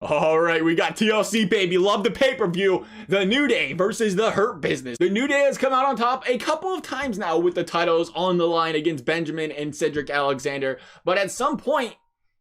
All right, we got TLC, baby. Love the pay-per-view. The New Day versus the Hurt Business. The New Day has come out on top a couple of times now with the titles on the line against Benjamin and Cedric Alexander. But at some point,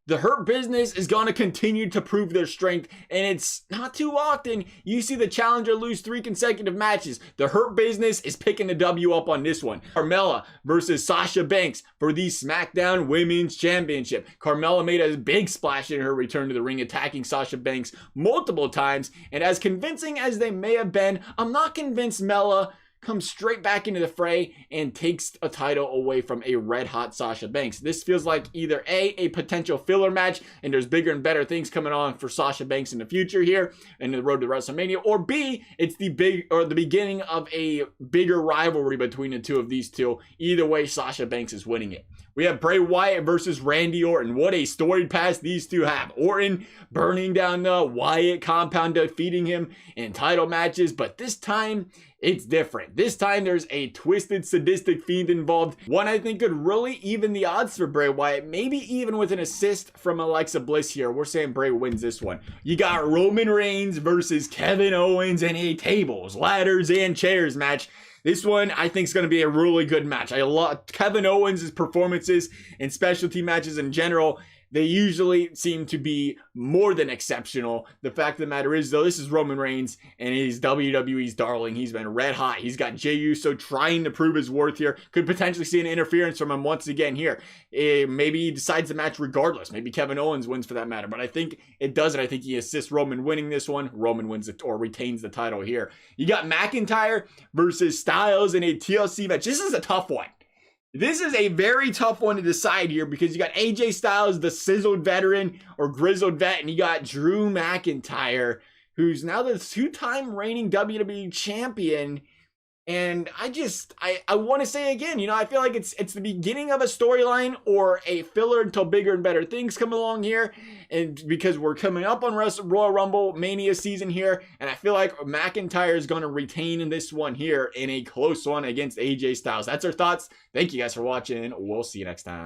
the Hurt Business is going to continue to prove their strength, and it's not too often you see the challenger lose 3 consecutive matches. The Hurt Business is picking the W up on this one. Carmella versus Sasha Banks for the SmackDown Women's Championship. Carmella made a big splash in her return to the ring, attacking Sasha Banks multiple times, and as convincing as they may have been, I'm not convinced Mella comes straight back into the fray and takes a title away from a red-hot Sasha Banks. This feels like either a potential filler match, and there's bigger and better things coming on for Sasha Banks in the future here in the road to WrestleMania, or B, it's the beginning of a bigger rivalry between the two of these two. Either way, Sasha Banks is winning it. We have Bray Wyatt versus Randy Orton. What a storied past these two have. Orton burning down the Wyatt compound, defeating him in title matches, but this time it's different. This time there's a twisted, sadistic fiend involved. One I think could really even the odds for Bray Wyatt, maybe even with an assist from Alexa Bliss here. We're saying Bray wins this one. You got Roman Reigns versus Kevin Owens in a tables, ladders, and chairs match. This one, I think, is going to be a really good match. I love Kevin Owens' performances in specialty matches in general. They usually seem to be more than exceptional. The fact of the matter is, though, this is Roman Reigns, and he's WWE's darling. He's been red hot. He's got Jey Uso trying to prove his worth here. Could potentially see an interference from him once again here. Maybe he decides the match regardless. Maybe Kevin Owens wins for that matter. But I think it doesn't. I think he assists Roman winning this one. Roman wins it or retains the title here. You got McIntyre versus Styles in a TLC match. This is a tough one. This is a very tough one to decide here because you got AJ Styles, the sizzled veteran or grizzled vet, and you got Drew McIntyre, who's now the 2-time reigning WWE champion. And I want to say again, I feel like it's the beginning of a storyline or a filler until bigger and better things come along here. And because we're coming up on Royal Rumble Mania season here, and I feel like McIntyre is going to retain in this one here in a close one against AJ Styles. That's our thoughts. Thank you guys for watching. We'll see you next time.